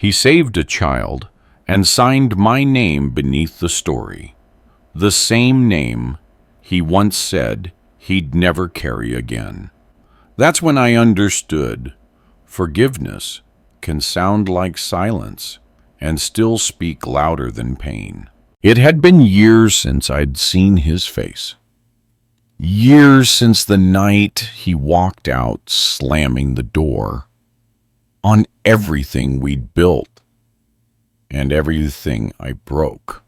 He saved a child and signed my name beneath the story, the same name he once said he'd never carry again. That's when I understood forgiveness can sound like silence and still speak louder than pain. It had been years since I'd seen his face. Years since the night he walked out slamming the door on everything we'd built and everything I broke.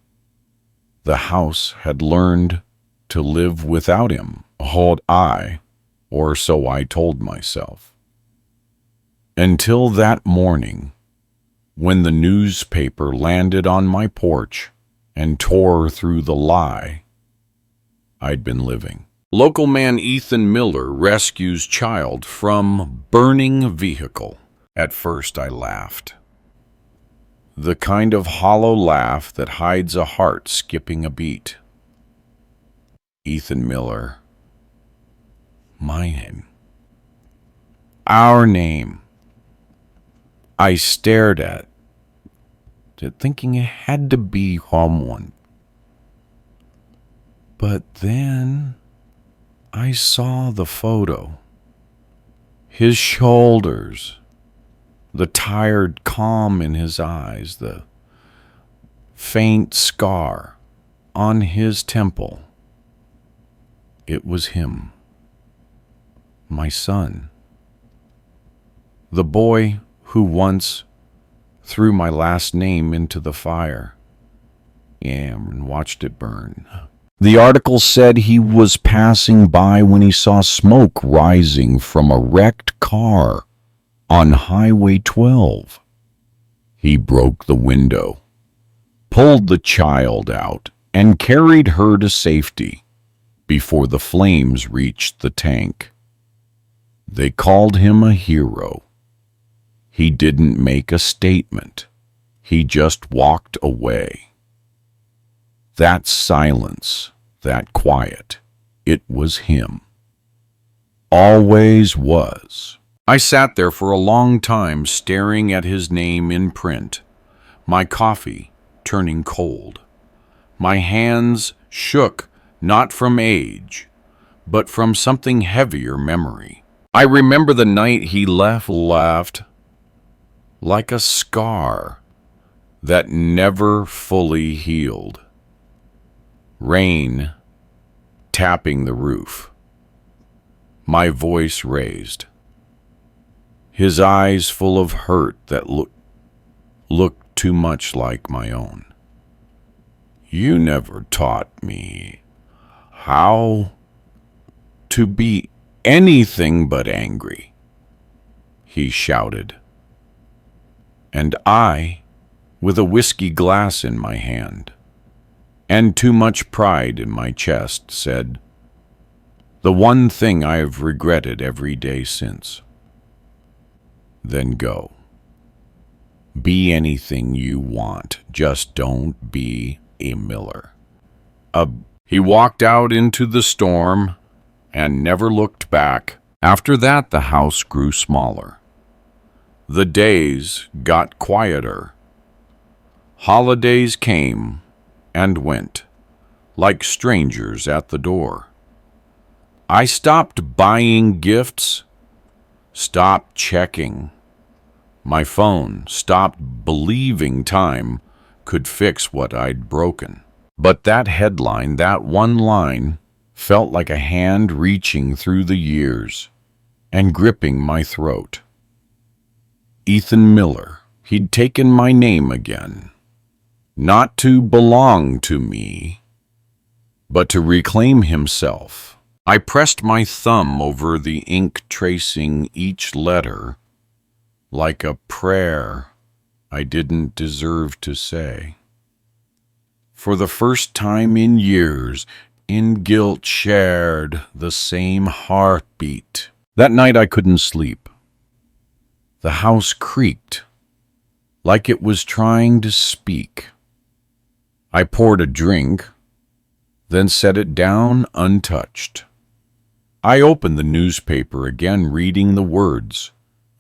The house had learned to live without him, or so I told myself. Until that morning, when the newspaper landed on my porch and tore through the lie I'd been living. Local man Ethan Miller rescues child from burning vehicle. At first I laughed. The kind of hollow laugh that hides a heart skipping a beat. Ethan Miller. My name. Our name. I stared at it, thinking it had to be someone. But then I saw the photo. His shoulders, the tired calm in his eyes, the faint scar on his temple. It was him, my son, the boy who once threw my last name into the fire and watched it burn. The article said he was passing by when he saw smoke rising from a wrecked car on Highway 12. He broke the window, pulled the child out, and carried her to safety before the flames reached the tank. They called him a hero. He didn't make a statement. He just walked away. That silence, that quiet, it was him. Always was. I sat there for a long time staring at his name in print, my coffee turning cold. My hands shook, not from age, but from something heavier memory. I remember the night he laughed like a scar that never fully healed. Rain tapping the roof. My voice raised. His eyes full of hurt that looked too much like my own. You never taught me how to be anything but angry, he shouted. And I, with a whiskey glass in my hand and too much pride in my chest, said, the one thing I have regretted every day since. Then go. Be anything you want, just don't be a Miller. He walked out into the storm and never looked back. After that, the house grew smaller. The days got quieter. Holidays came and went, like strangers at the door. I stopped buying gifts, stopped checking my phone, stopped believing time could fix what I'd broken. But that headline, that one line, felt like a hand reaching through the years and gripping my throat. Ethan Miller, he'd taken my name again, not to belong to me, but to reclaim himself. I pressed my thumb over the ink, tracing each letter like a prayer I didn't deserve to say. For the first time in years, in guilt shared the same heartbeat. That night I couldn't sleep. The house creaked, like it was trying to speak. I poured a drink, then set it down untouched. I opened the newspaper again, reading the words,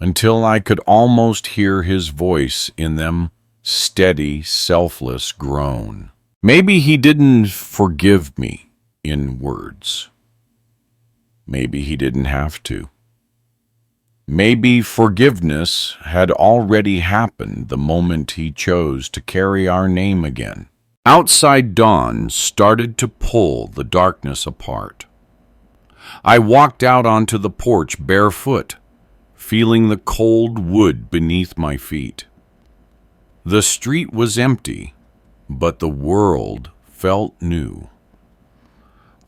until I could almost hear his voice in them, steady, selfless groan. Maybe he didn't forgive me in words. Maybe he didn't have to. Maybe forgiveness had already happened the moment he chose to carry our name again. Outside dawn started to pull the darkness apart. I walked out onto the porch barefoot, feeling the cold wood beneath my feet. The street was empty, but the world felt new.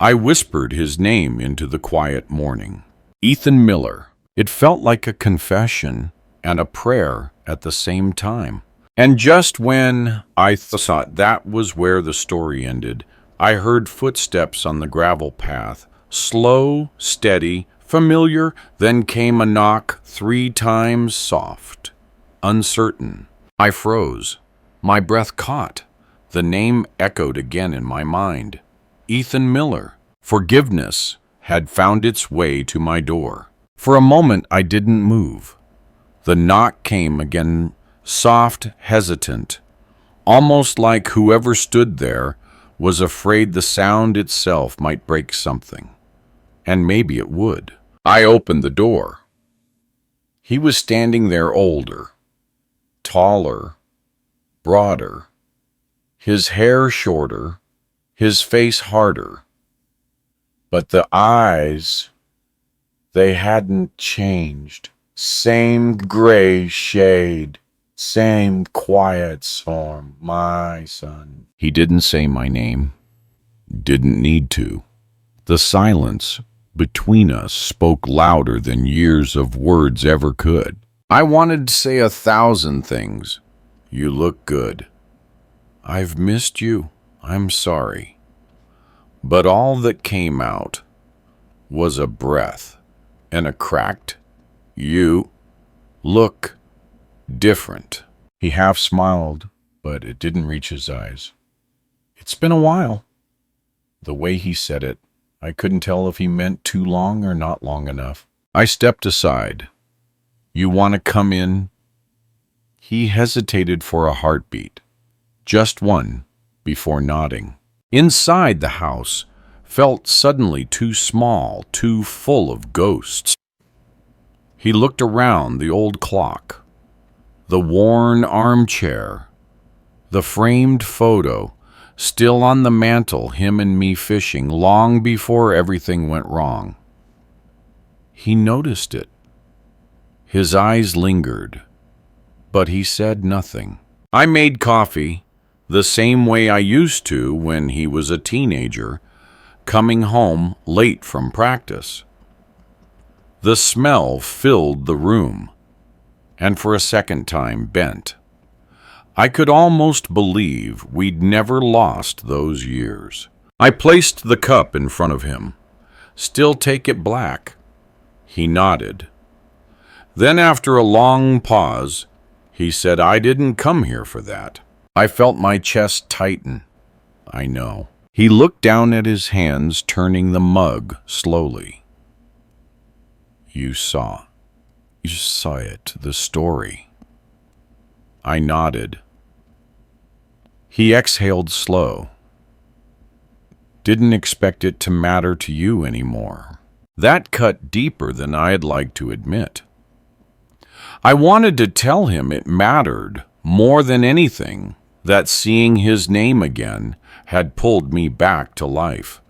I whispered his name into the quiet morning. Ethan Miller. It felt like a confession and a prayer at the same time. And just when I thought that was where the story ended, I heard footsteps on the gravel path. Slow, steady, familiar, then came a knock 3 times soft, uncertain. I froze. My breath caught. The name echoed again in my mind. Ethan Miller. Forgiveness had found its way to my door. For a moment, I didn't move. The knock came again, soft, hesitant, almost like whoever stood there was afraid the sound itself might break something. And maybe it would. I opened the door. He was standing there older, taller, broader, his hair shorter, his face harder. But the eyes, they hadn't changed. Same gray shade, same quiet storm, my son. He didn't say my name. Didn't need to. The silence between us spoke louder than years of words ever could. I wanted to say 1,000 things. You look good. I've missed you. I'm sorry. But all that came out was a breath and a cracked, "You look different." He half smiled, but it didn't reach his eyes. It's been a while. The way he said it, I couldn't tell if he meant too long or not long enough. I stepped aside. "You want to come in?" He hesitated for a heartbeat, just one, before nodding. Inside the house felt suddenly too small, too full of ghosts. He looked around the old clock, the worn armchair, the framed photo, still on the mantel, him and me fishing long before everything went wrong. He noticed it. His eyes lingered, but he said nothing. I made coffee the same way I used to when he was a teenager, coming home late from practice. The smell filled the room, and for a second time bent. I could almost believe we'd never lost those years. I placed the cup in front of him. "Still take it black?" He nodded. Then after a long pause, he said, "I didn't come here for that." I felt my chest tighten. I know. He looked down at his hands, turning the mug slowly. You saw it, the story." I nodded. He exhaled slow. "Didn't expect it to matter to you anymore." That cut deeper than I'd like to admit. I wanted to tell him it mattered more than anything, that seeing his name again had pulled me back to life.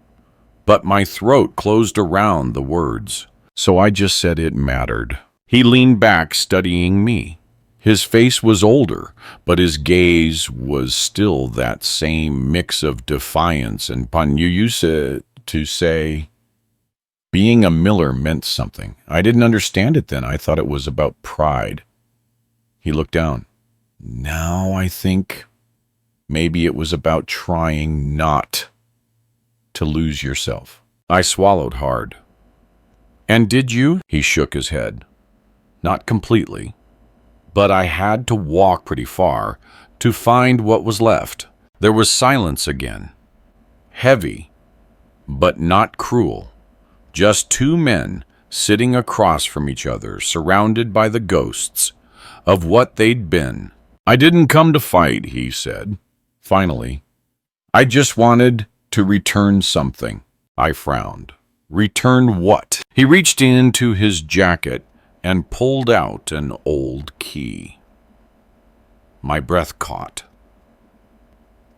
But my throat closed around the words, so I just said it mattered. He leaned back, studying me. His face was older, but his gaze was still that same mix of defiance and pun. "You used to say being a Miller meant something. I didn't understand it then. I thought it was about pride." He looked down. "Now I think maybe it was about trying not to lose yourself." I swallowed hard. "And did you?" He shook his head. "Not completely. But I had to walk pretty far to find what was left." There was silence again. Heavy, but not cruel. Just 2 men sitting across from each other, surrounded by the ghosts of what they'd been. "I didn't come to fight," he said. Finally, "I just wanted to return something." I frowned. "Return what?" He reached into his jacket and pulled out an old key. My breath caught.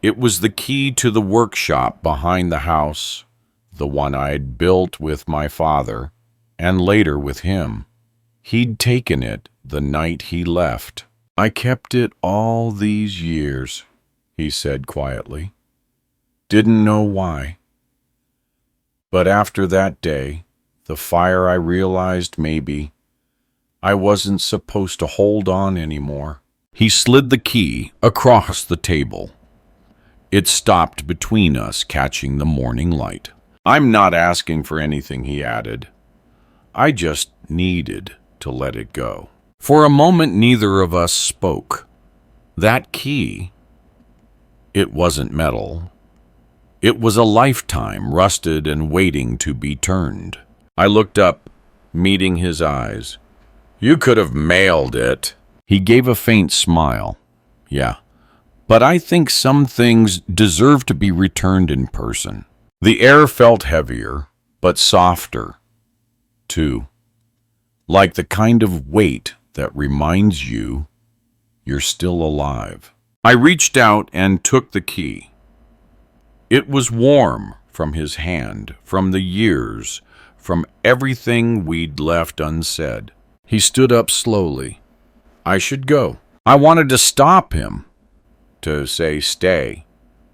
It was the key to the workshop behind the house, the one I'd built with my father, and later with him. He'd taken it the night he left. "I kept it all these years," he said quietly. "Didn't know why. But after that day, the fire, I realized maybe I wasn't supposed to hold on anymore." He slid the key across the table. It stopped between us, catching the morning light. "I'm not asking for anything," he added. "I just needed to let it go." For a moment, neither of us spoke. That key, it wasn't metal. It was a lifetime, rusted and waiting to be turned. I looked up, meeting his eyes. "You could have mailed it." He gave a faint smile. "Yeah, but I think some things deserve to be returned in person." The air felt heavier, but softer, too. Like the kind of weight that reminds you you're still alive. I reached out and took the key. It was warm from his hand, from the years, from everything we'd left unsaid. He stood up slowly. I should go. I wanted to stop him, to say stay,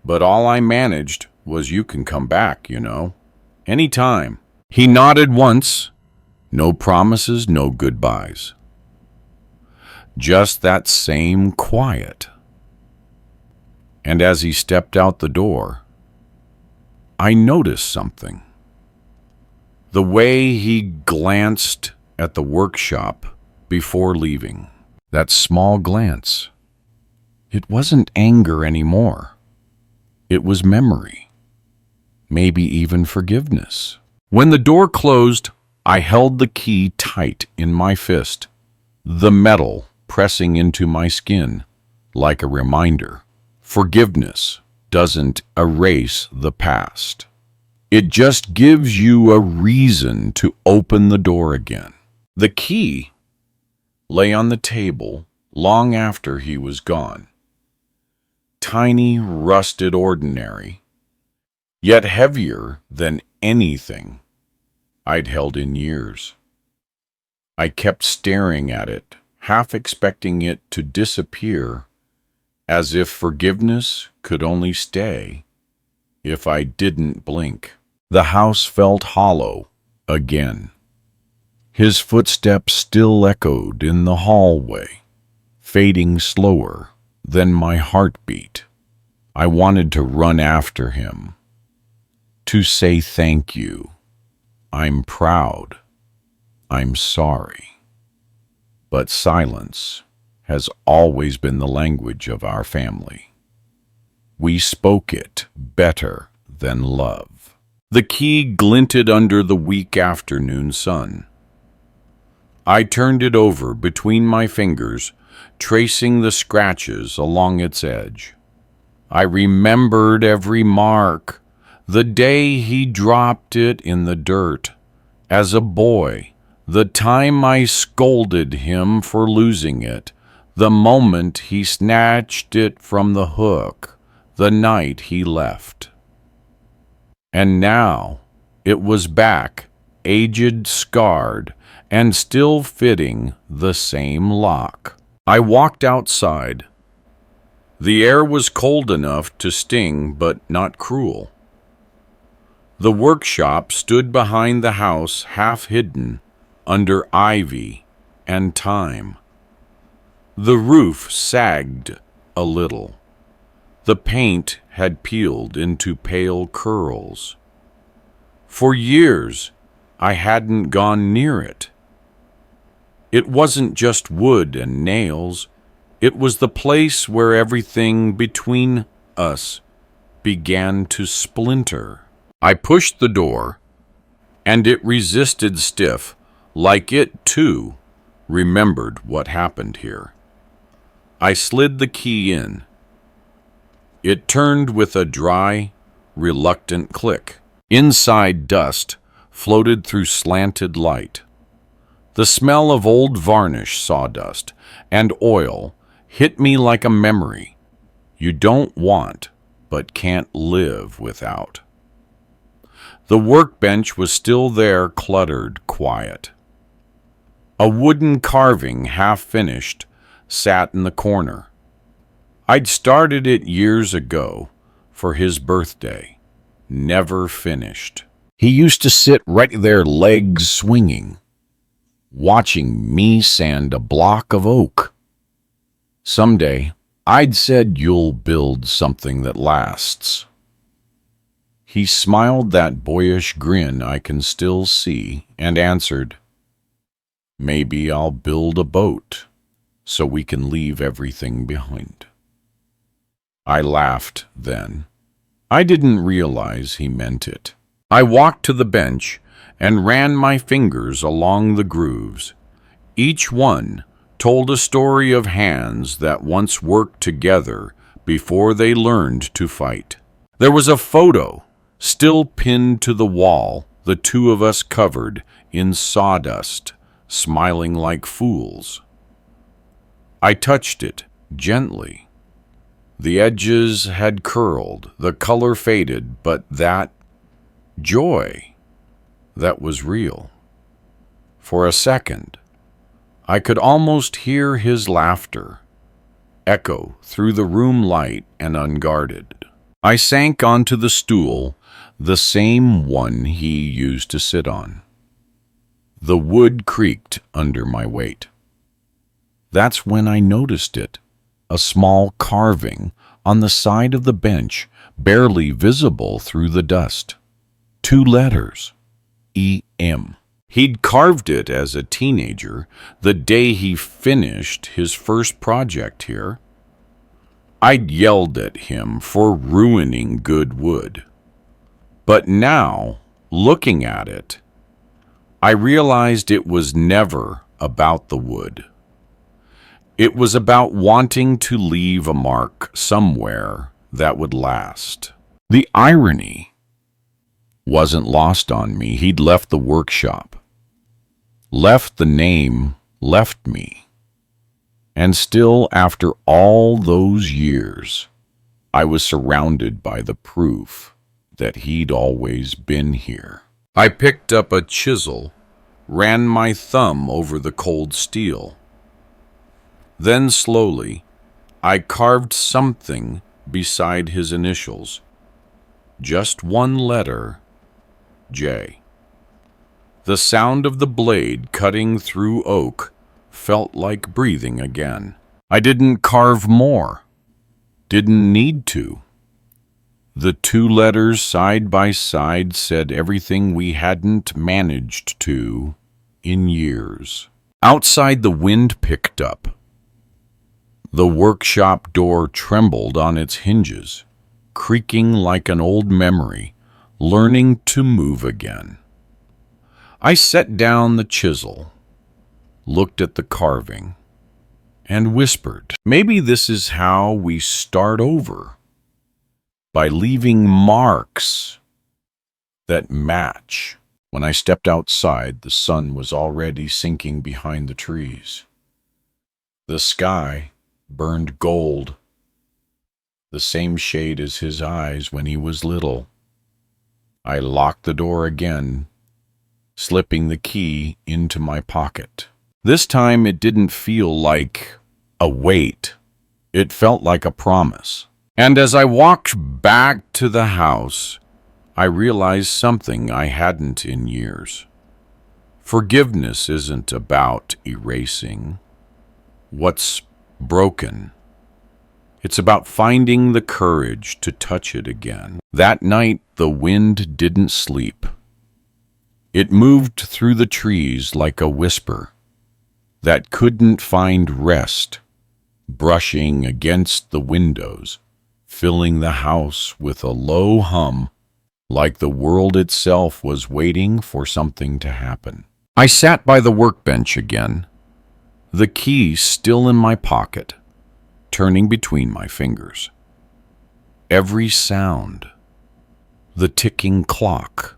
but all I managed was, "You can come back, you know, any time." He nodded once. No promises, no goodbyes. Just that same quiet. And as he stepped out the door, I noticed something. The way he glanced at the workshop before leaving. That small glance. It wasn't anger anymore. It was memory. Maybe even forgiveness. When the door closed, I held the key tight in my fist, the metal pressing into my skin like a reminder. Forgiveness doesn't erase the past. It just gives you a reason to open the door again. The key lay on the table long after he was gone. Tiny, rusted, ordinary, yet heavier than anything I'd held in years. I kept staring at it, half expecting it to disappear, as if forgiveness could only stay if I didn't blink. The house felt hollow again. His footsteps still echoed in the hallway, fading slower than my heartbeat. I wanted to run after him, to say thank you. I'm proud. I'm sorry. But silence has always been the language of our family. We spoke it better than love. The key glinted under the weak afternoon sun. I turned it over between my fingers, tracing the scratches along its edge. I remembered every mark, the day he dropped it in the dirt. As a boy, the time I scolded him for losing it, the moment he snatched it from the hook, the night he left. And now it was back, aged, scarred, and still fitting the same lock. I walked outside. The air was cold enough to sting, but not cruel. The workshop stood behind the house, half hidden under ivy and thyme. The roof sagged a little. The paint had peeled into pale curls. For years, I hadn't gone near it. It wasn't just wood and nails. It was the place where everything between us began to splinter. I pushed the door, and it resisted stiff, like it, too, remembered what happened here. I slid the key in. It turned with a dry, reluctant click. Inside, dust floated through slanted light. The smell of old varnish, sawdust, and oil hit me like a memory you don't want but can't live without. The workbench was still there, cluttered, quiet. A wooden carving, half-finished, sat in the corner. I'd started it years ago for his birthday, never finished. He used to sit right there, legs swinging, watching me sand a block of oak. Someday, I'd said, "You'll build something that lasts." He smiled that boyish grin I can still see and answered, "Maybe I'll build a boat so we can leave everything behind." I laughed then. I didn't realize he meant it. I walked to the bench and ran my fingers along the grooves. Each one told a story of hands that once worked together before they learned to fight. There was a photo still pinned to the wall, the two of us covered in sawdust, smiling like fools. I touched it gently. The edges had curled, the color faded, but that joy, that was real. For a second, I could almost hear his laughter echo through the room light and unguarded. I sank onto the stool, the same one he used to sit on. The wood creaked under my weight. That's when I noticed it, a small carving on the side of the bench, barely visible through the dust. 2 letters, E.M. He'd carved it as a teenager, the day he finished his first project here. I'd yelled at him for ruining good wood. But now, looking at it, I realized it was never about the wood. It was about wanting to leave a mark somewhere that would last. The irony wasn't lost on me. He'd left the workshop, left the name, left me. And still, after all those years, I was surrounded by the proof that he'd always been here. I picked up a chisel, ran my thumb over the cold steel. Then slowly, I carved something beside his initials. Just one letter, J. The sound of the blade cutting through oak felt like breathing again. I didn't carve more. Didn't need to. The 2 letters side by side said everything we hadn't managed to in years. Outside, the wind picked up. The workshop door trembled on its hinges, creaking like an old memory, learning to move again. I set down the chisel, looked at the carving, and whispered, "Maybe this is how we start over, by leaving marks that match." When I stepped outside, the sun was already sinking behind the trees. The sky burned gold, the same shade as his eyes when he was little. I locked the door again, slipping the key into my pocket. This time it didn't feel like a weight. It felt like a promise. And as I walked back to the house, I realized something I hadn't in years. Forgiveness isn't about erasing what's broken. It's about finding the courage to touch it again. That night, the wind didn't sleep. It moved through the trees like a whisper that couldn't find rest, brushing against the windows, filling the house with a low hum, like the world itself was waiting for something to happen. I sat by the workbench again, the key still in my pocket, turning between my fingers. Every sound, the ticking clock,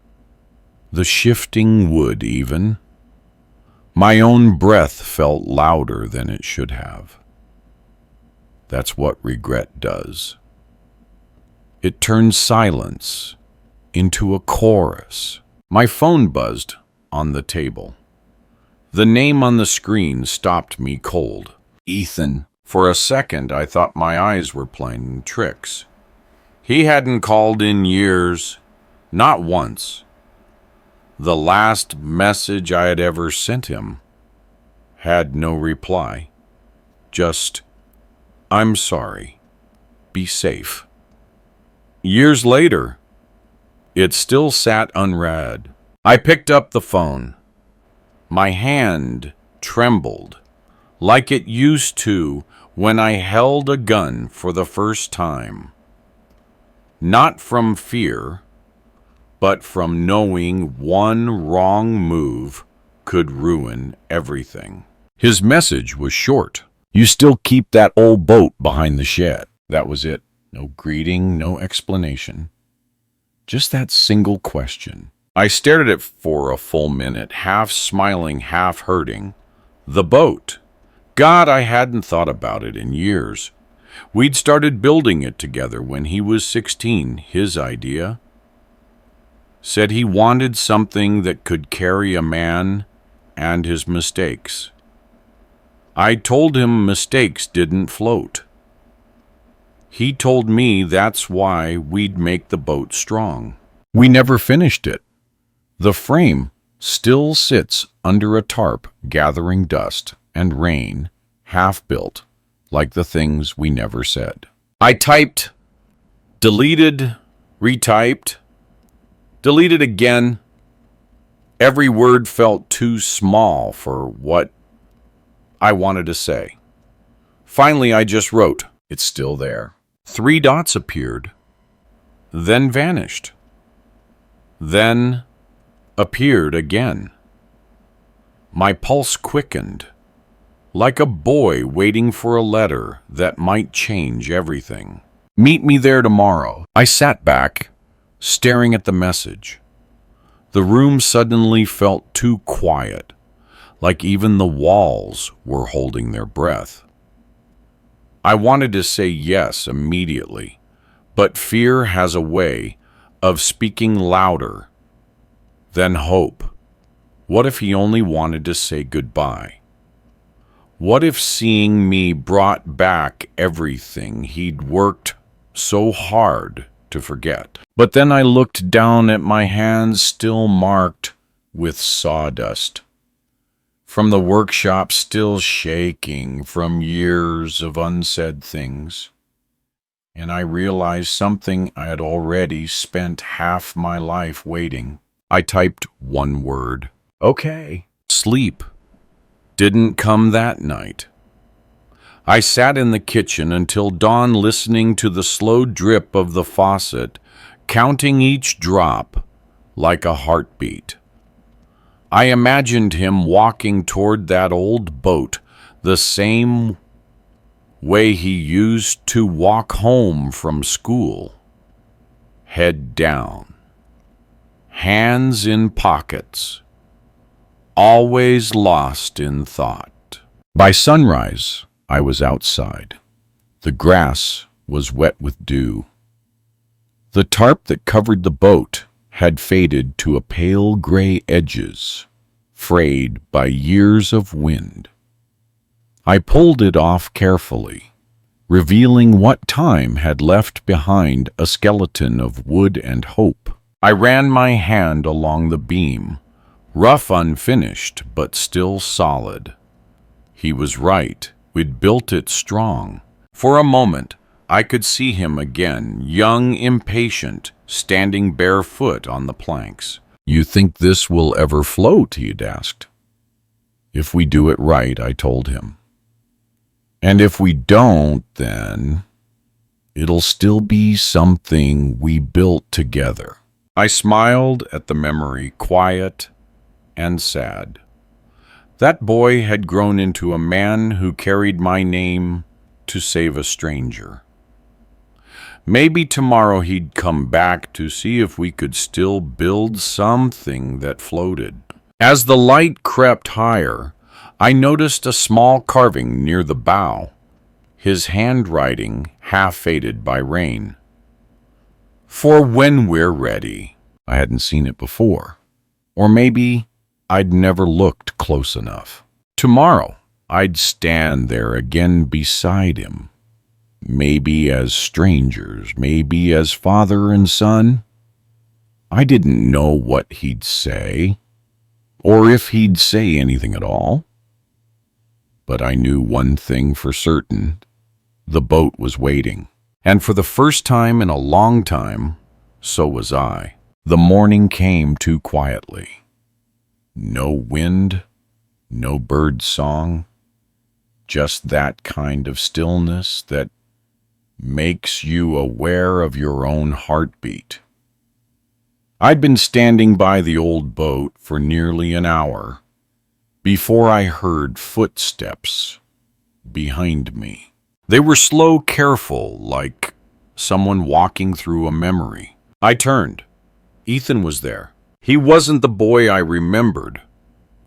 the shifting wood even, my own breath felt louder than it should have. That's what regret does. It turns silence into a chorus. My phone buzzed on the table. The name on the screen stopped me cold. Ethan. For a second, I thought my eyes were playing tricks. He hadn't called in years, not once. The last message I had ever sent him had no reply. Just, "I'm sorry. Be safe." Years later, it still sat unread. I picked up the phone. My hand trembled like it used to when I held a gun for the first time. Not from fear, but from knowing one wrong move could ruin everything. His message was short. "You still keep that old boat behind the shed." That was it. No greeting, no explanation. Just that single question. I stared at it for a full minute, half smiling, half hurting. The boat. God, I hadn't thought about it in years. We'd started building it together when he was 16, his idea. Said he wanted something that could carry a man and his mistakes. I told him mistakes didn't float. He told me that's why we'd make the boat strong. We never finished it. The frame still sits under a tarp gathering dust and rain, half-built, like the things we never said. I typed, deleted, retyped, deleted again. Every word felt too small for what I wanted to say. Finally, I just wrote, "It's still there." 3 dots appeared, then vanished, then appeared again. My pulse quickened, like a boy waiting for a letter that might change everything. "Meet me there tomorrow." I sat back, staring at the message. The room suddenly felt too quiet, like even the walls were holding their breath. I wanted to say yes immediately, but fear has a way of speaking louder than hope. What if he only wanted to say goodbye? What if seeing me brought back everything he'd worked so hard to forget? But then I looked down at my hands still marked with sawdust, from the workshop still shaking from years of unsaid things, and I realized something I had already spent half my life waiting. I typed one word. Okay. Sleep didn't come that night. I sat in the kitchen until dawn listening to the slow drip of the faucet, counting each drop like a heartbeat. I imagined him walking toward that old boat the same way he used to walk home from school. Head down, hands in pockets, always lost in thought. By sunrise, I was outside. The grass was wet with dew. The tarp that covered the boat had faded to a pale gray edges, frayed by years of wind. I pulled it off carefully, revealing what time had left behind a skeleton of wood and hope. I ran my hand along the beam, rough, unfinished, but still solid. He was right. We'd built it strong. For a moment, I could see him again, young, impatient, standing barefoot on the planks. "You think this will ever float?" he'd asked. "If we do it right," I told him. "And if we don't, then it'll still be something we built together." I smiled at the memory, quiet and sad. That boy had grown into a man who carried my name to save a stranger. Maybe tomorrow he'd come back to see if we could still build something that floated. As the light crept higher, I noticed a small carving near the bow, his handwriting half faded by rain. "For when we're ready." I hadn't seen it before. Or maybe I'd never looked close enough. Tomorrow, I'd stand there again beside him. Maybe as strangers, maybe as father and son. I didn't know what he'd say, or if he'd say anything at all. But I knew one thing for certain. The boat was waiting. And for the first time in a long time, so was I. The morning came too quietly. No wind, no bird song, just that kind of stillness that makes you aware of your own heartbeat. I'd been standing by the old boat for nearly an hour before I heard footsteps behind me. They were slow, careful, like someone walking through a memory. I turned. Ethan was there. He wasn't the boy I remembered,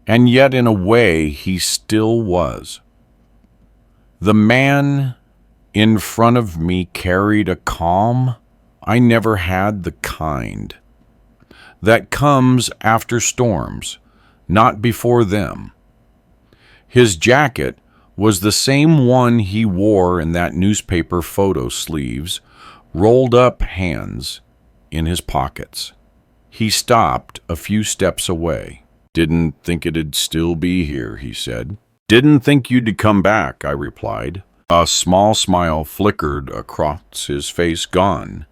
and yet in a way he still was. The man in front of me carried a calm I never had, the kind that comes after storms, not before them. His jacket was the same one he wore in that newspaper photo, sleeves, rolled up, hands in his pockets. He stopped a few steps away. "Didn't think it'd still be here," he said. "Didn't think you'd come back," I replied. A small smile flickered across his face, gone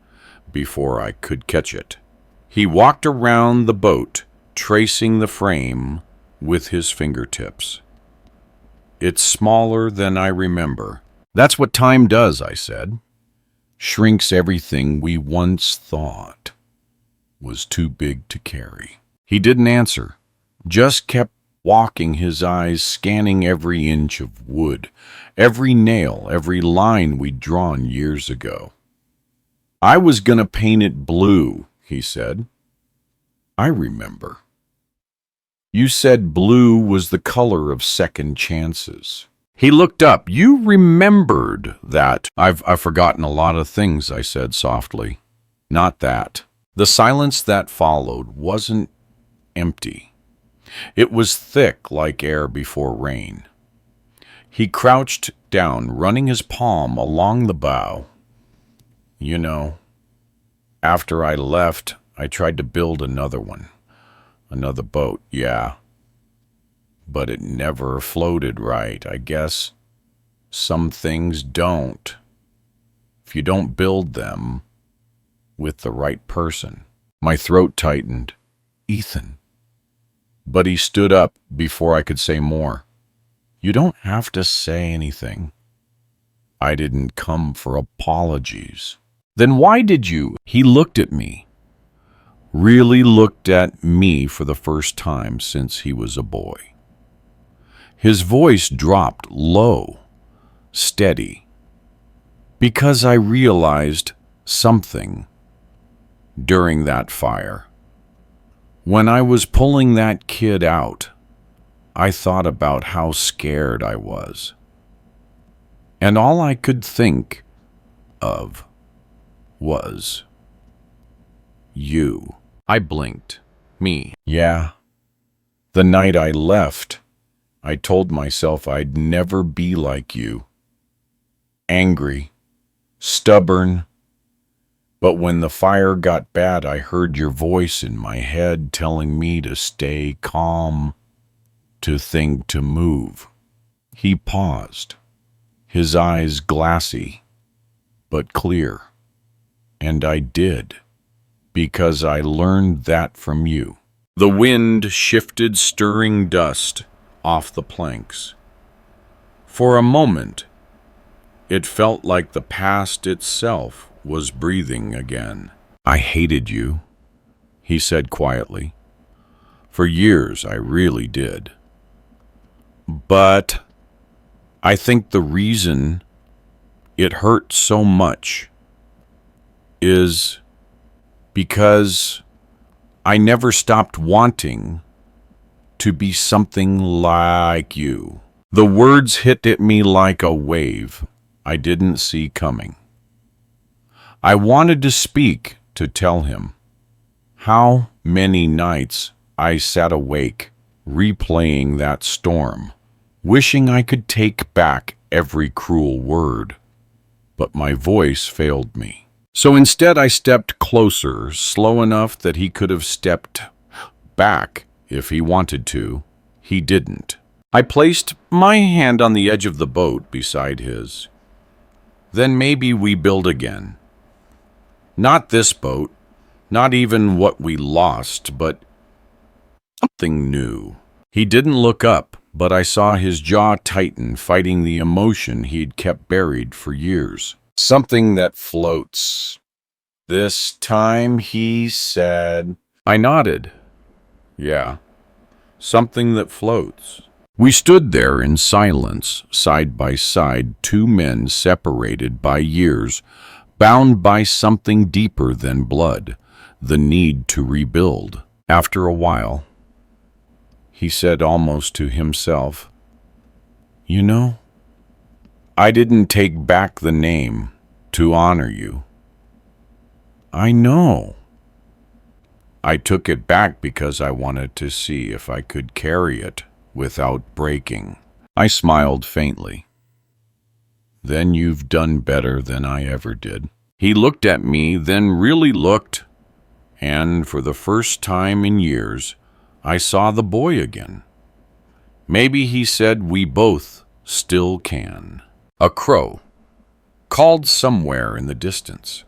before I could catch it. He walked around the boat, tracing the frame with his fingertips. "It's smaller than I remember." "That's what time does," I said. "Shrinks everything we once thought was too big to carry." He didn't answer, just kept walking, his eyes scanning every inch of wood, every nail, every line we'd drawn years ago. "I was gonna paint it blue," he said. "I remember. You said blue was the color of second chances." He looked up. "You remembered that." I've forgotten a lot of things," I said softly. "Not that." The silence that followed wasn't empty. It was thick like air before rain. He crouched down, running his palm along the bow. "You know, after I left, I tried to build another one. Another boat, yeah. But it never floated right. I guess some things don't. If you don't build them with the right person." My throat tightened. "Ethan." But he stood up before I could say more. "You don't have to say anything. I didn't come for apologies." "Then why did you?" He looked at me. Really looked at me for the first time since he was a boy. His voice dropped low, steady, because I realized something during that fire. When I was pulling that kid out, I thought about how scared I was. And all I could think of was you. I blinked. Me. Yeah. The night I left, I told myself I'd never be like you. Angry, stubborn. But when the fire got bad, I heard your voice in my head telling me to stay calm, to think, to move. He paused, his eyes glassy, but clear. And I did, because I learned that from you. The wind shifted, stirring dust off the planks. For a moment, it felt like the past itself was breathing again. "I hated you," he said quietly. "For years, I really did. But I think the reason it hurt so much is because I never stopped wanting to be something like you. The words hit at me like a wave I didn't see coming. I wanted to speak, to tell him how many nights I sat awake replaying that storm, wishing I could take back every cruel word, but my voice failed me. So instead I stepped closer, slow enough that he could have stepped back if he wanted to. He didn't. I placed my hand on the edge of the boat beside his. Then maybe we build again. Not this boat, not even what we lost, but something new. He didn't look up, but I saw his jaw tighten, fighting the emotion he'd kept buried for years. Something that floats. This time, he said. I nodded. Yeah, something that floats. We stood there in silence, side by side, two men separated by years, bound by something deeper than blood, the need to rebuild. After a while, he said almost to himself, "You know, I didn't take back the name to honor you. I know. I took it back because I wanted to see if I could carry it without breaking." I smiled faintly. "Then you've done better than I ever did." He looked at me, then really looked, and for the first time in years, I saw the boy again. Maybe he said we both still can. A crow called somewhere in the distance.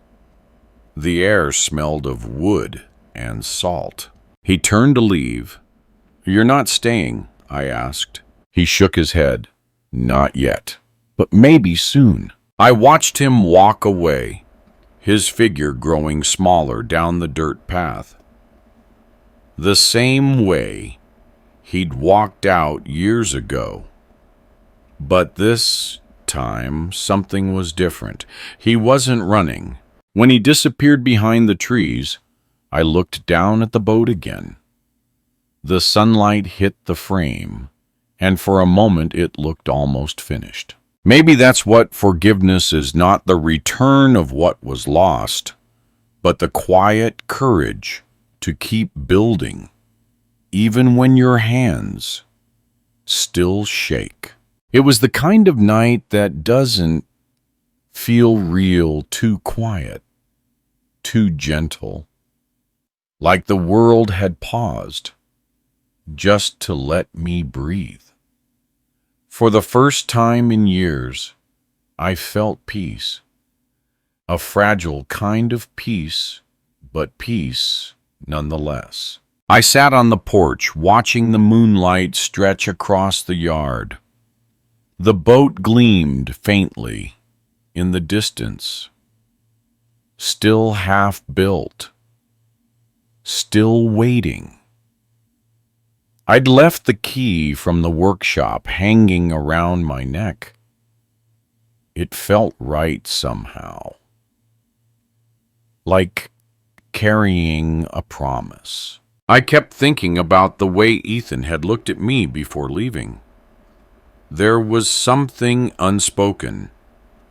The air smelled of wood and salt. He turned to leave. "You're not staying?" I asked. He shook his head. "Not yet, but maybe soon." I watched him walk away, his figure growing smaller down the dirt path. The same way he'd walked out years ago. But this time, something was different. He wasn't running. When he disappeared behind the trees, I looked down at the boat again. The sunlight hit the frame, and for a moment it looked almost finished. Maybe that's what forgiveness is, not the return of what was lost, but the quiet courage to keep building, even when your hands still shake. It was the kind of night that doesn't feel real, too quiet, too gentle, like the world had paused just to let me breathe. For the first time in years, I felt peace, a fragile kind of peace, but peace nonetheless. I sat on the porch, watching the moonlight stretch across the yard. The boat gleamed faintly in the distance, still half built, still waiting. I'd left the key from the workshop hanging around my neck. It felt right somehow, like carrying a promise. I kept thinking about the way Ethan had looked at me before leaving. There was something unspoken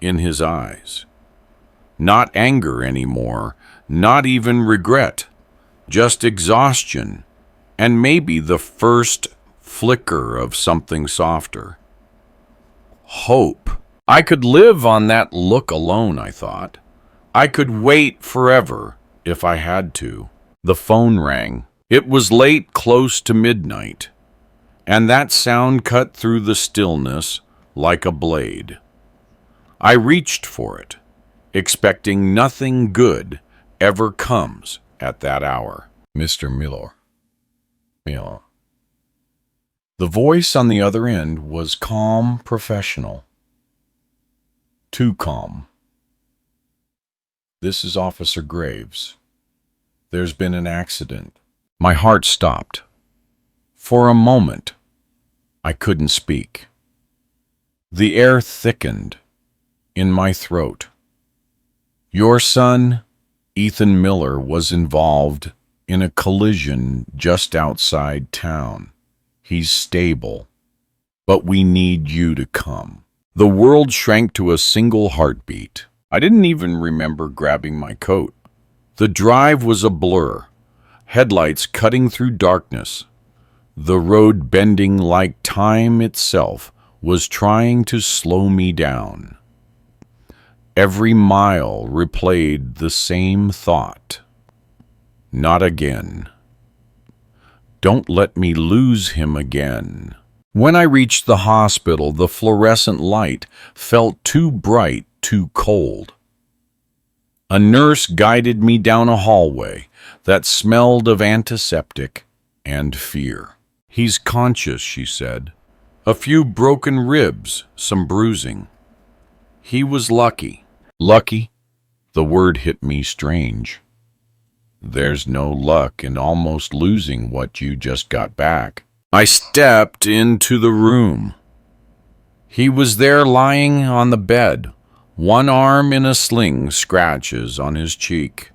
in his eyes. Not anger anymore, not even regret, just exhaustion, and maybe the first flicker of something softer. Hope. I could live on that look alone, I thought. I could wait forever if I had to. The phone rang. It was late, close to midnight, and that sound cut through the stillness like a blade. I reached for it, expecting nothing good ever comes at that hour. "Mr. Miller. Miller." The voice on the other end was calm, professional. Too calm. "This is Officer Graves. There's been an accident." My heart stopped. For a moment, I couldn't speak. The air thickened in my throat. Your son, Ethan Miller, was involved in a collision just outside town. He's stable, but we need you to come. The world shrank to a single heartbeat. I didn't even remember grabbing my coat. The drive was a blur, headlights cutting through darkness. The road bending like time itself was trying to slow me down. Every mile replayed the same thought. Not again. Don't let me lose him again. When I reached the hospital, the fluorescent light felt too bright, too cold. A nurse guided me down a hallway that smelled of antiseptic and fear. He's conscious, she said. A few broken ribs, some bruising. He was lucky. Lucky? The word hit me strange. There's no luck in almost losing what you just got back. I stepped into the room. He was there lying on the bed, one arm in a sling, scratches on his cheek.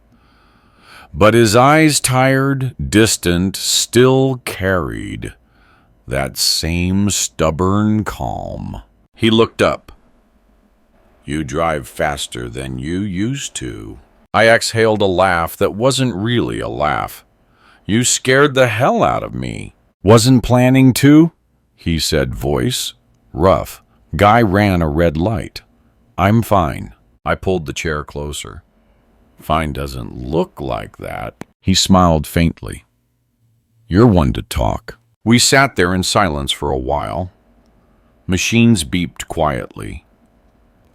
But his eyes, tired, distant, still carried that same stubborn calm. He looked up. You drive faster than you used to. I exhaled a laugh that wasn't really a laugh. You scared the hell out of me. Wasn't planning to, he said, voice rough. Guy ran a red light. I'm fine. I pulled the chair closer. Fine doesn't look like that. He smiled faintly. You're one to talk. We sat there in silence for a while. Machines beeped quietly.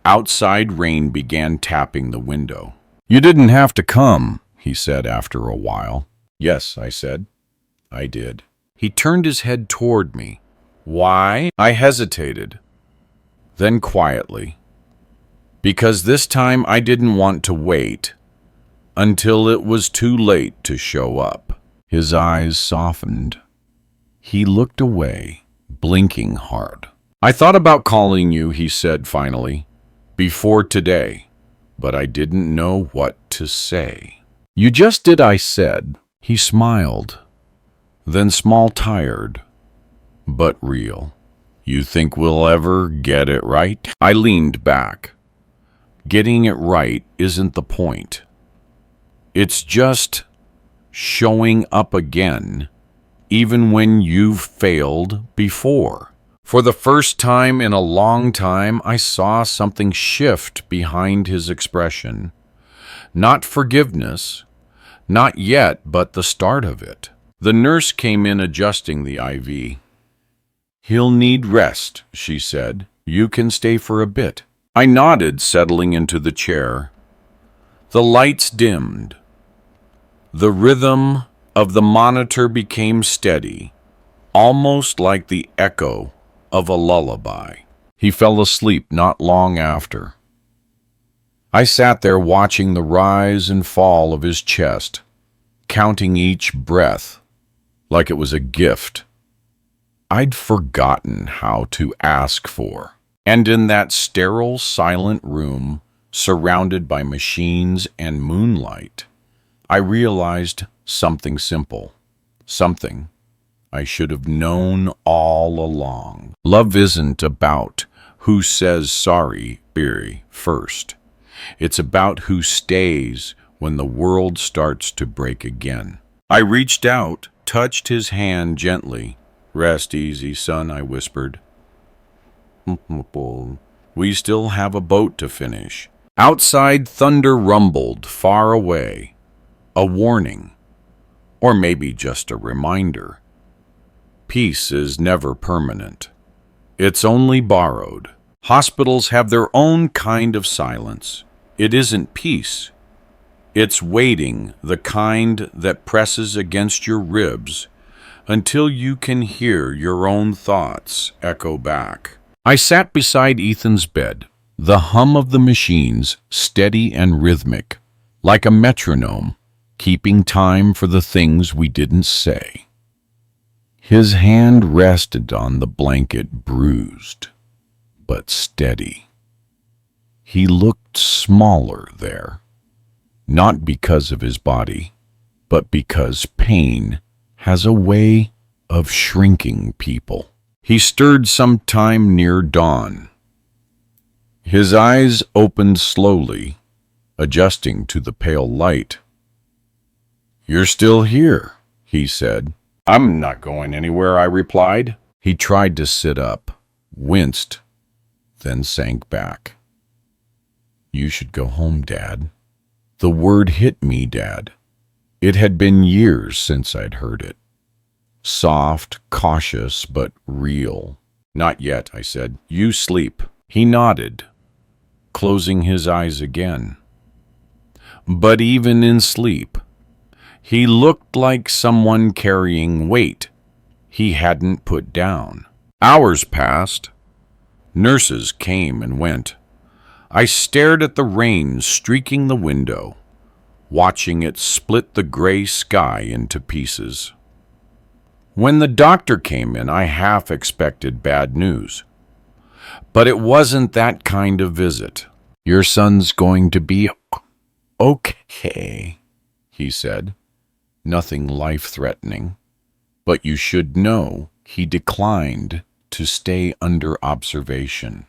Outside rain began tapping the window. You didn't have to come, he said after a while. Yes, I said. I did. He turned his head toward me. Why? I hesitated. Then quietly. Because this time I didn't want to wait until it was too late to show up. His eyes softened. He looked away, blinking hard. I thought about calling you, he said finally, before today, but I didn't know what to say. You just did, I said. He smiled, then small tired, but real. You think we'll ever get it right? I leaned back. Getting it right isn't the point. It's just showing up again, even when you've failed before. For the first time in a long time, I saw something shift behind his expression. Not forgiveness, not yet, but the start of it. The nurse came in adjusting the IV. He'll need rest, she said. You can stay for a bit. I nodded, settling into the chair. The lights dimmed. The rhythm of the monitor became steady, almost like the echo of a lullaby. He fell asleep not long after. I sat there watching the rise and fall of his chest, counting each breath like it was a gift I'd forgotten how to ask for. And in that sterile, silent room, surrounded by machines and moonlight, I realized something simple, something I should have known all along. Love isn't about who says sorry, Beery, first. It's about who stays when the world starts to break again. I reached out, touched his hand gently. Rest easy, son, I whispered. We still have a boat to finish. Outside, thunder rumbled far away. A warning, or maybe just a reminder. Peace is never permanent. It's only borrowed. Hospitals have their own kind of silence. It isn't peace. It's waiting, the kind that presses against your ribs until you can hear your own thoughts echo back. I sat beside Ethan's bed, the hum of the machines steady and rhythmic, like a metronome, keeping time for the things we didn't say. His hand rested on the blanket, bruised but steady. He looked smaller there, not because of his body, but because pain has a way of shrinking people. He stirred sometime near dawn. His eyes opened slowly, adjusting to the pale light. "You're still here," he said. "I'm not going anywhere," I replied. He tried to sit up, winced, then sank back. "You should go home, Dad." The word hit me, Dad. It had been years since I'd heard it. Soft, cautious, but real. "Not yet," I said. "You sleep." He nodded, closing his eyes again. But even in sleep, he looked like someone carrying weight he hadn't put down. Hours passed. Nurses came and went. I stared at the rain streaking the window, watching it split the gray sky into pieces. When the doctor came in, I half expected bad news. But it wasn't that kind of visit. "Your son's going to be okay," he said. "Nothing life-threatening. But you should know he declined to stay under observation.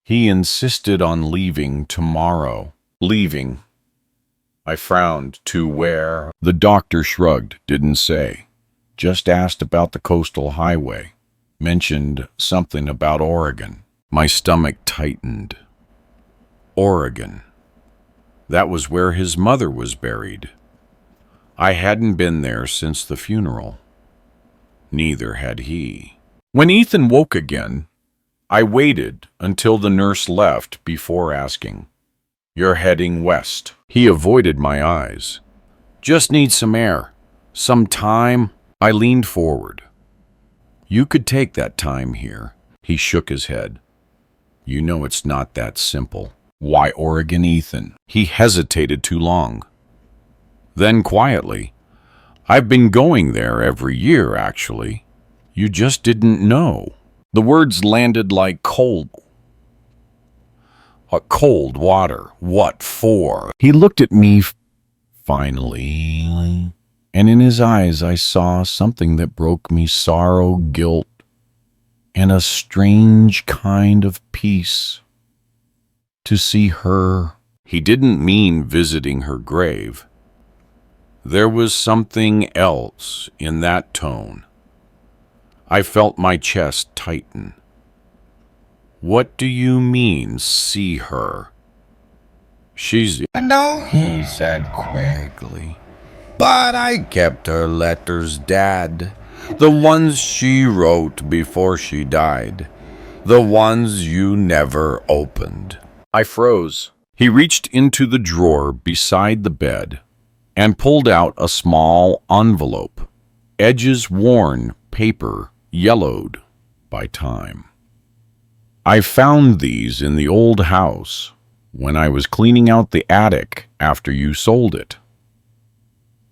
He insisted on leaving tomorrow." "Leaving?" I frowned. "To where?" The doctor shrugged, didn't say. Just asked about the coastal highway. Mentioned something about Oregon. My stomach tightened. Oregon. That was where his mother was buried. I hadn't been there since the funeral. Neither had he. When Ethan woke again, I waited until the nurse left before asking, "You're heading west?" He avoided my eyes. "Just need some air. Some time." I leaned forward. "You could take that time here." He shook his head. "You know it's not that simple." "Why Oregon, Ethan?" He hesitated too long. Then quietly, "I've been going there every year, actually. You just didn't know." The words landed like cold water. "What for?" He looked at me finally, and in his eyes I saw something that broke me: sorrow, guilt, and a strange kind of peace. To see her. He didn't mean visiting her grave. There was something else in that tone. I felt my chest tighten. "What do you mean, see her?" "She's..." "No," he said quickly. "But I kept her letters, Dad. The ones she wrote before she died. The ones you never opened." I froze. He reached into the drawer beside the bed and pulled out a small envelope, edges worn, paper yellowed by time. "I found these in the old house when I was cleaning out the attic after you sold it."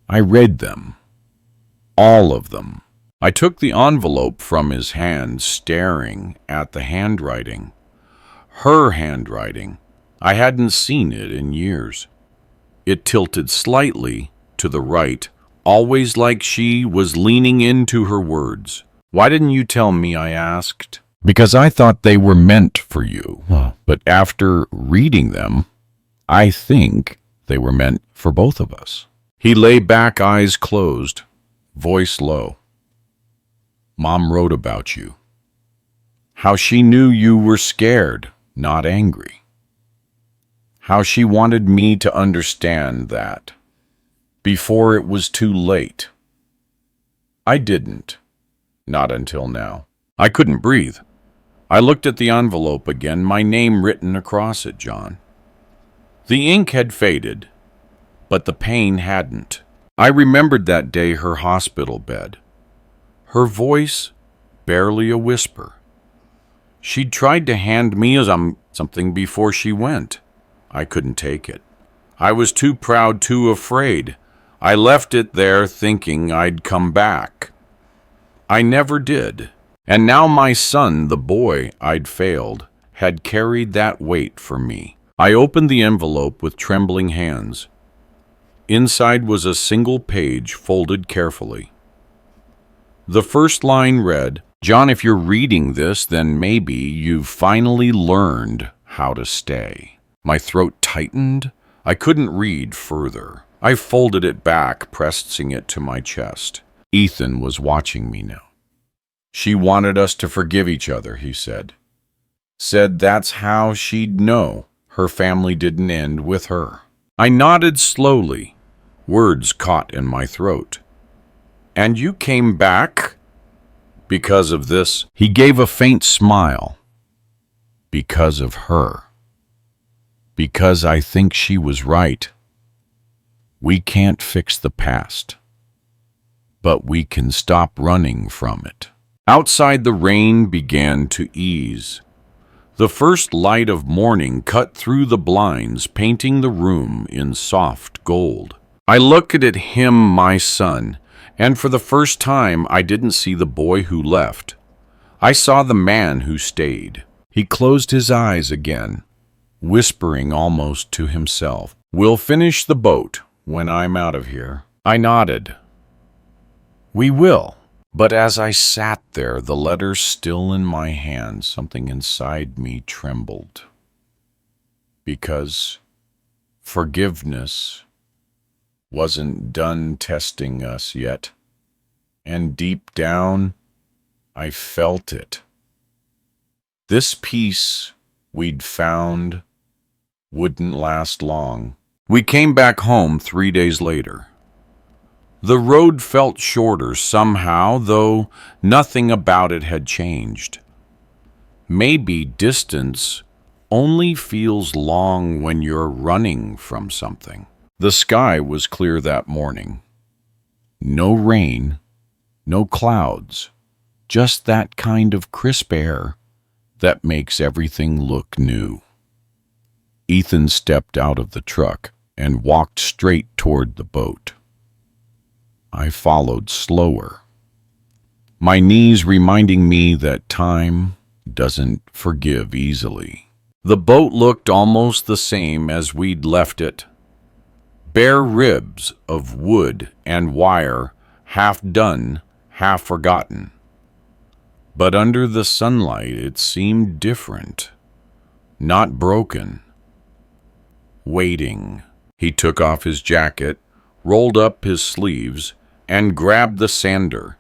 I read them. All of them. I took the envelope from his hand, staring at the handwriting. Her handwriting. I hadn't seen it in years. It tilted slightly to the right, always like she was leaning into her words. "Why didn't you tell me?" I asked. "Because I thought they were meant for you. But after reading them, I think they were meant for both of us." He lay back, eyes closed, voice low. "Mom wrote about you. How she knew you were scared, not angry. How she wanted me to understand that before it was too late. I didn't. Not until now." I couldn't breathe. I looked at the envelope again, my name written across it, John. The ink had faded, but the pain hadn't. I remembered that day, her hospital bed. Her voice, barely a whisper. She'd tried to hand me something before she went. I couldn't take it. I was too proud, too afraid. I left it there thinking I'd come back. I never did. And now my son, the boy I'd failed, had carried that weight for me. I opened the envelope with trembling hands. Inside was a single page folded carefully. The first line read, "John, if you're reading this, then maybe you've finally learned how to stay." My throat tightened. I couldn't read further. I folded it back, pressing it to my chest. Ethan was watching me now. "She wanted us to forgive each other," he said. "Said that's how she'd know her family didn't end with her." I nodded slowly. Words caught in my throat. "And you came back because of this?" He gave a faint smile. "Because of her. Because I think she was right. We can't fix the past, but we can stop running from it." Outside, the rain began to ease. The first light of morning cut through the blinds, painting the room in soft gold. I looked at him, my son, and for the first time I didn't see the boy who left. I saw the man who stayed. He closed his eyes again, whispering almost to himself, "We'll finish the boat when I'm out of here." I nodded. "We will." But as I sat there, the letter still in my hand, something inside me trembled. Because forgiveness wasn't done testing us yet, and deep down, I felt it. This peace we'd found wouldn't last long. We came back home 3 days later. The road felt shorter somehow, though nothing about it had changed. Maybe distance only feels long when you're running from something. The sky was clear that morning. No rain, no clouds, just that kind of crisp air that makes everything look new. Ethan stepped out of the truck and walked straight toward the boat. I followed slower, my knees reminding me that time doesn't forgive easily. The boat looked almost the same as we'd left it. Bare ribs of wood and wire, half done, half forgotten. But under the sunlight it seemed different, not broken. Waiting. He took off his jacket, rolled up his sleeves, and grabbed the sander.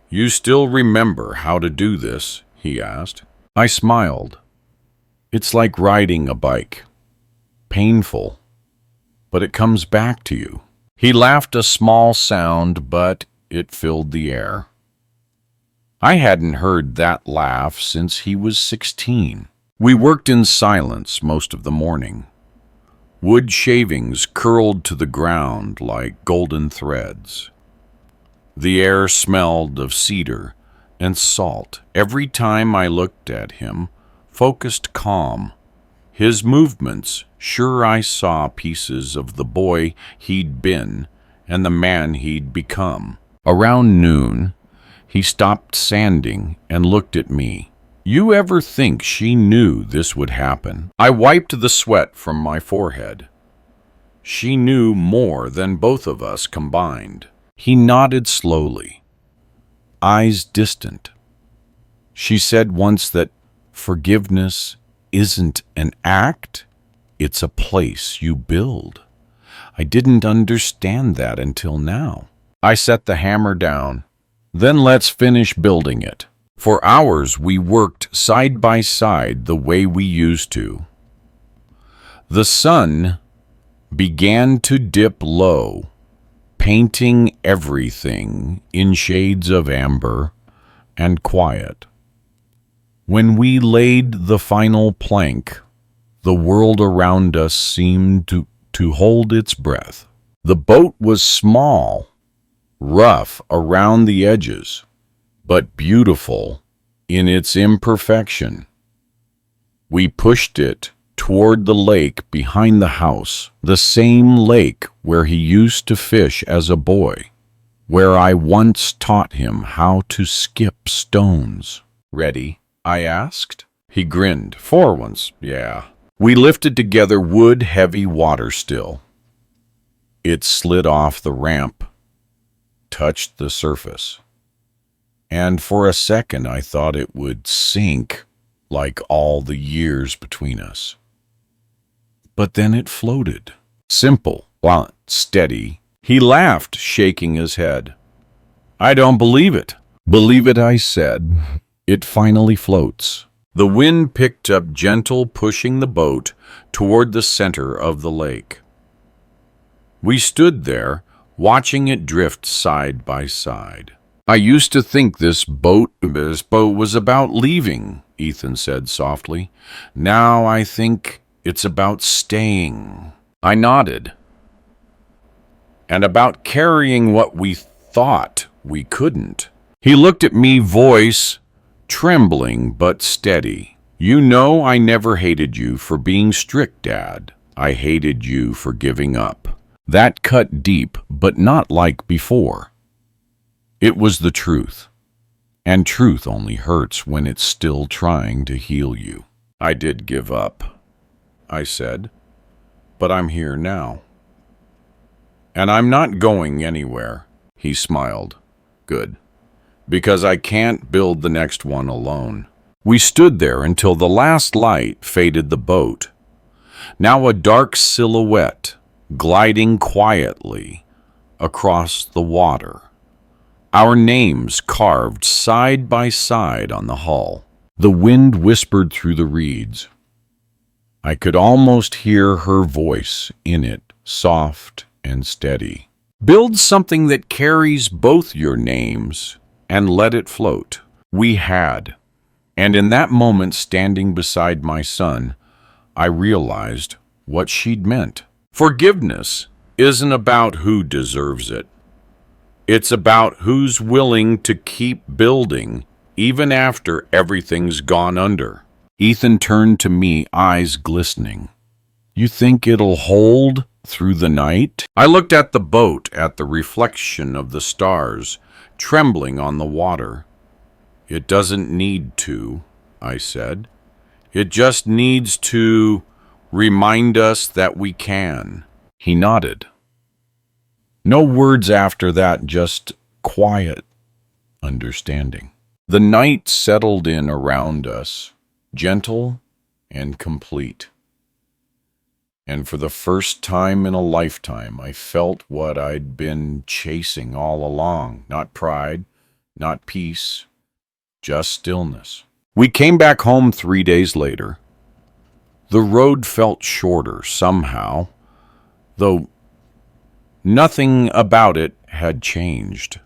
"You still remember how to do this?" he asked. I smiled. "It's like riding a bike. Painful, but it comes back to you." He laughed, a small sound, but it filled the air. I hadn't heard that laugh since he was 16. We worked in silence most of the morning. Wood shavings curled to the ground like golden threads. The air smelled of cedar and salt. Every time I looked at him, focused calm, his movements, sure I saw pieces of the boy he'd been and the man he'd become. Around noon, he stopped sanding and looked at me. "You ever think she knew this would happen?" I wiped the sweat from my forehead. "She knew more than both of us combined." He nodded slowly, eyes distant. "She said once that forgiveness isn't an act, it's a place you build." I didn't understand that until now. I set the hammer down. "Then let's finish building it." For hours we worked side by side the way we used to. The sun began to dip low, painting everything in shades of amber and quiet. When we laid the final plank, the world around us seemed to hold its breath. The boat was small, rough around the edges, but beautiful in its imperfection. We pushed it toward the lake behind the house, the same lake where he used to fish as a boy. where I once taught him how to skip stones. Ready? I asked. He grinned. For once, yeah. We lifted together wood-heavy water still. It slid off the ramp, touched the surface, and for a second I thought it would sink like all the years between us. But then it floated, simple, while steady. He laughed, shaking his head. I don't believe it. Believe it, I said. It finally floats. The wind picked up gentle, pushing the boat toward the center of the lake. We stood there, watching it drift side by side. I used to think this boat was about leaving, Ethan said softly. Now I think it's about staying. I nodded. And about carrying what we thought we couldn't. He looked at me, voice trembling but steady. You know I never hated you for being strict, Dad. I hated you for giving up. That cut deep, but not like before. It was the truth. And truth only hurts when it's still trying to heal you. I did give up, I said, but I'm here now. And I'm not going anywhere, he smiled. Good. Because I can't build the next one alone. We stood there until the last light faded the boat. Now a dark silhouette gliding quietly across the water. Our names carved side by side on the hull. The wind whispered through the reeds. I could almost hear her voice in it, soft and steady. Build something that carries both your names and let it float. We had. And in that moment, standing beside my son, I realized what she'd meant. Forgiveness isn't about who deserves it. It's about who's willing to keep building even after everything's gone under. Ethan turned to me, eyes glistening. You think it'll hold through the night? I looked at the boat, at the reflection of the stars trembling on the water. It doesn't need to, I said. It just needs to remind us that we can. He nodded. No words after that, just quiet understanding. The night settled in around us, gentle and complete. And for the first time in a lifetime, I felt what I'd been chasing all along. Not pride, not peace, just stillness. We came back home 3 days later. The road felt shorter somehow, though nothing about it had changed.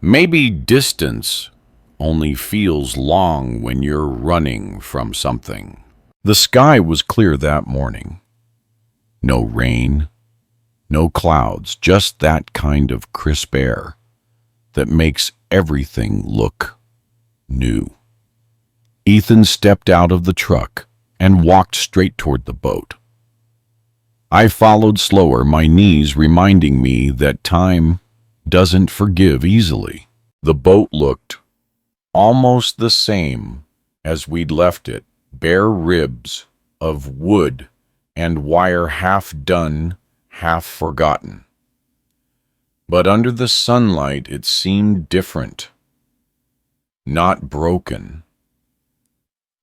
Maybe distance only feels long when you're running from something. The sky was clear that morning. No rain, no clouds, just that kind of crisp air that makes everything look new. Ethan stepped out of the truck and walked straight toward the boat. I followed slower, my knees reminding me that time doesn't forgive easily. The boat looked almost the same as we'd left it. Bare ribs of wood and wire, half done, half forgotten. But under the sunlight it seemed different. Not broken.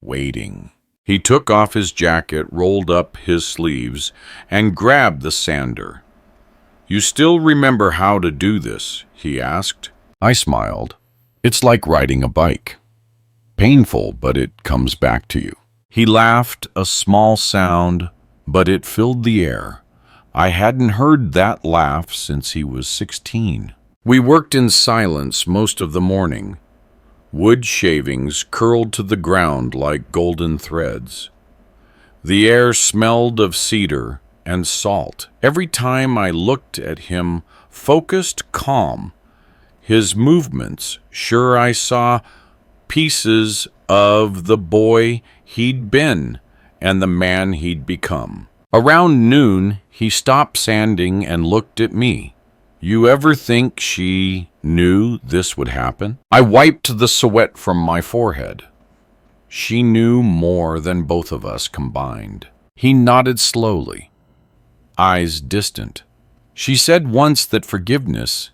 Waiting. He took off his jacket, rolled up his sleeves, and grabbed the sander. You still remember how to do this? He asked. I smiled. It's like riding a bike. Painful, but it comes back to you. He laughed, a small sound, but it filled the air. I hadn't heard that laugh since he was 16. We worked in silence most of the morning. Wood shavings curled to the ground like golden threads. The air smelled of cedar and salt. Every time I looked at him, focused, calm, his movements, sure I saw pieces of the boy he'd been and the man he'd become. Around noon, he stopped sanding and looked at me. You ever think she knew this would happen? I wiped the sweat from my forehead. She knew more than both of us combined. He nodded slowly, eyes distant. She said once that forgiveness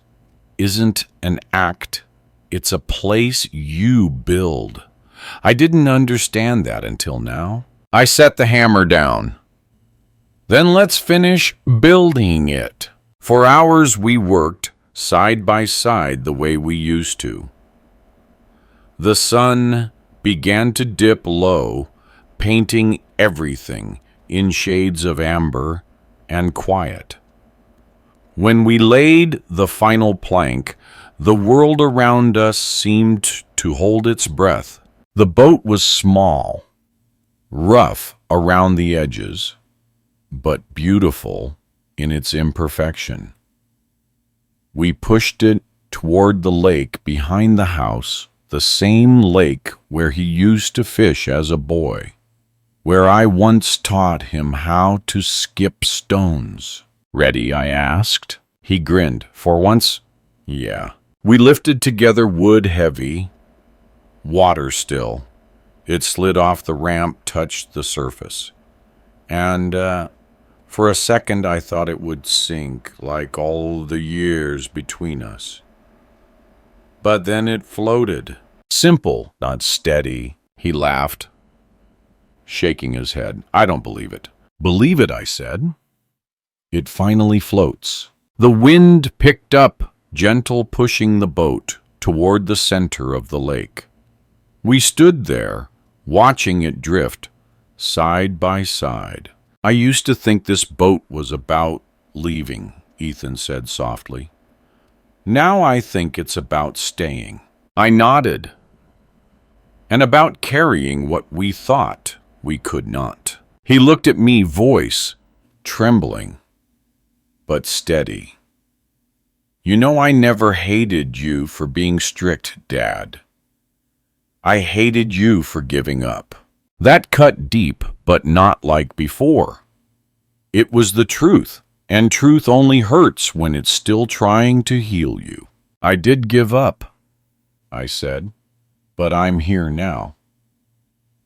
isn't an act, it's a place you build. I didn't understand that until now. I set the hammer down. Then let's finish building it. For hours we worked side by side the way we used to. The sun began to dip low, painting everything in shades of amber and quiet. When we laid the final plank, the world around us seemed to hold its breath. The boat was small, rough around the edges, but beautiful in its imperfection. We pushed it toward the lake behind the house, the same lake where he used to fish as a boy, where I once taught him how to skip stones. Ready? I asked. He grinned. For once, yeah. We lifted together wood heavy, water still. It slid off the ramp, touched the surface. And for a second I thought it would sink, like all the years between us. But then it floated. Simple, not steady. He laughed, shaking his head. I don't believe it. Believe it, I said. It finally floats. The wind picked up, gentle, pushing the boat toward the center of the lake. We stood there, watching it drift, side by side. I used to think this boat was about leaving, Ethan said softly. Now I think it's about staying. I nodded. And about carrying what we thought we could not. He looked at me, voice trembling, but steady. You know, I never hated you for being strict, Dad. I hated you for giving up. That cut deep, but not like before. It was the truth, and truth only hurts when it's still trying to heal you. I did give up, I said, but I'm here now,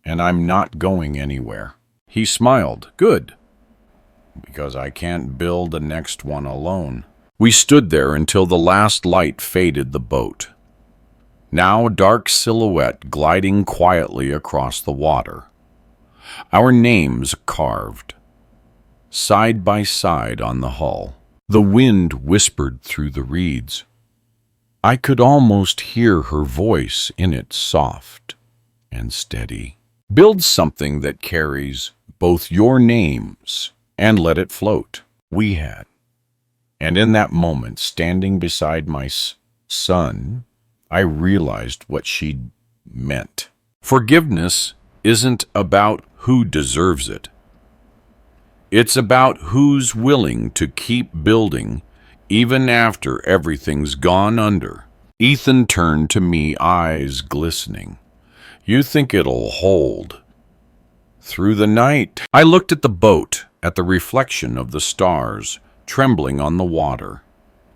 and I'm not going anywhere. He smiled. Good, because I can't build the next one alone. We stood there until the last light faded the boat. Now a dark silhouette gliding quietly across the water. Our names carved, side by side on the hull. The wind whispered through the reeds. I could almost hear her voice in it, soft and steady. Build something that carries both your names and let it float. We had. And in that moment, standing beside my son, I realized what she meant. Forgiveness isn't about who deserves it. It's about who's willing to keep building even after everything's gone under. Ethan turned to me, eyes glistening. You think it'll hold through the night? I looked at the boat, at the reflection of the stars trembling on the water.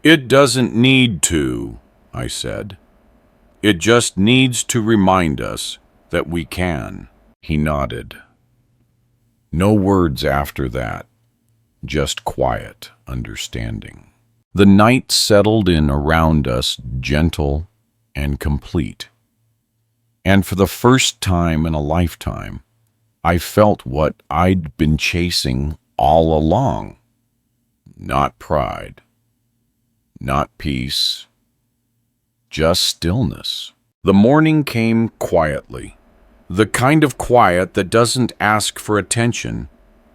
It doesn't need to, I said. It just needs to remind us that we can. He nodded. No words after that, just quiet understanding. The night settled in around us, gentle and complete. And for the first time in a lifetime, I felt what I'd been chasing all along. Not pride, not peace, just stillness. The morning came quietly, the kind of quiet that doesn't ask for attention,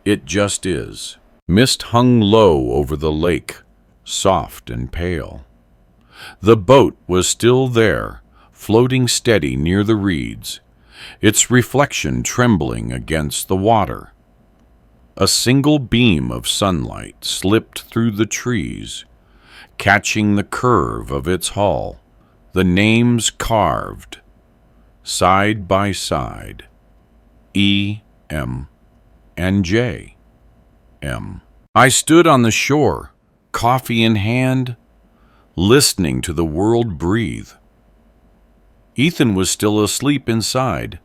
it just is. Mist hung low over the lake, soft and pale. The boat was still there, floating steady near the reeds, its reflection trembling against the water. A single beam of sunlight slipped through the trees, catching the curve of its hull, the names carved, side by side, E, M, and J, M. I stood on the shore, coffee in hand, listening to the world breathe. Ethan was still asleep inside,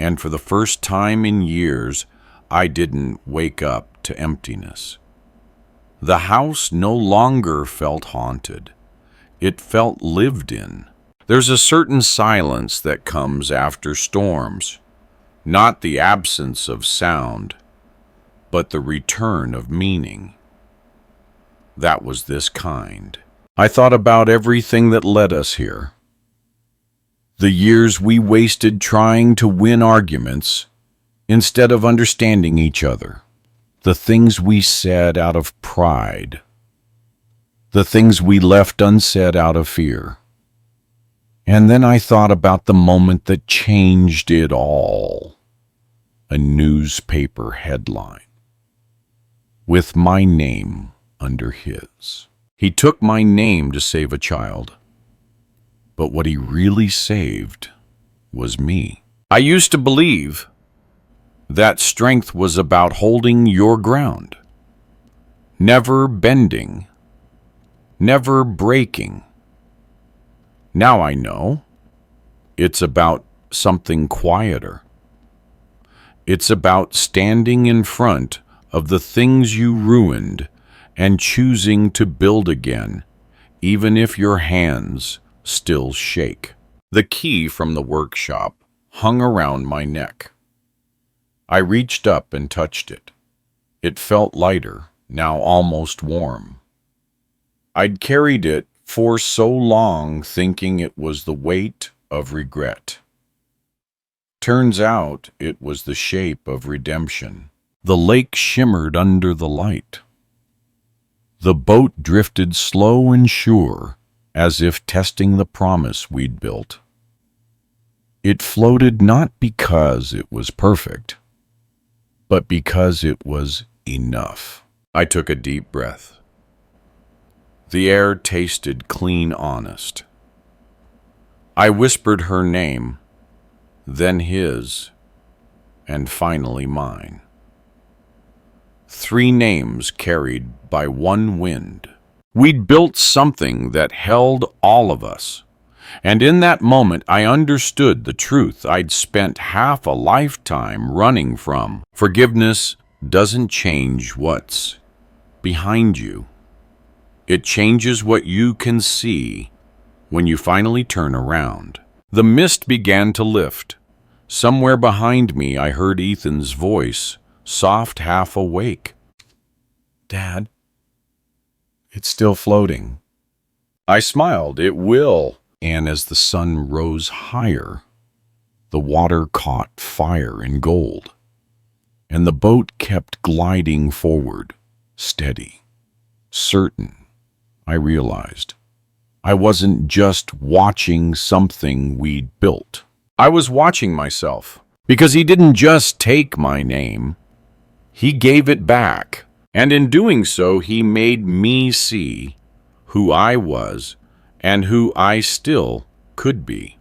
and for the first time in years, I didn't wake up to emptiness. The house no longer felt haunted. It felt lived in. There's a certain silence that comes after storms, not the absence of sound, but the return of meaning. That was this kind. I thought about everything that led us here. The years we wasted trying to win arguments instead of understanding each other. The things we said out of pride. The things we left unsaid out of fear. And then I thought about the moment that changed it all. A newspaper headline with my name under his. He took my name to save a child, but what he really saved was me. I used to believe that strength was about holding your ground, never bending, never breaking. Now I know it's about something quieter. It's about standing in front of the things you ruined and choosing to build again, even if your hands still shake. The key from the workshop hung around my neck. I reached up and touched it. It felt lighter, now almost warm. I'd carried it for so long thinking it was the weight of regret. Turns out it was the shape of redemption. The lake shimmered under the light. The boat drifted slow and sure, as if testing the promise we'd built. It floated not because it was perfect, but because it was enough. I took a deep breath. The air tasted clean honest. I whispered her name, then his, and finally mine. 3 names carried by one wind. We'd built something that held all of us. And in that moment, I understood the truth I'd spent half a lifetime running from. Forgiveness doesn't change what's behind you. It changes what you can see when you finally turn around. The mist began to lift. Somewhere behind me, I heard Ethan's voice, soft, half awake. "Dad, it's still floating." I smiled. "It will." And as the sun rose higher, the water caught fire and gold, and the boat kept gliding forward, steady, certain. I realized I wasn't just watching something we'd built. I was watching myself, because he didn't just take my name, he gave it back. And in doing so, he made me see who I was and who I still could be.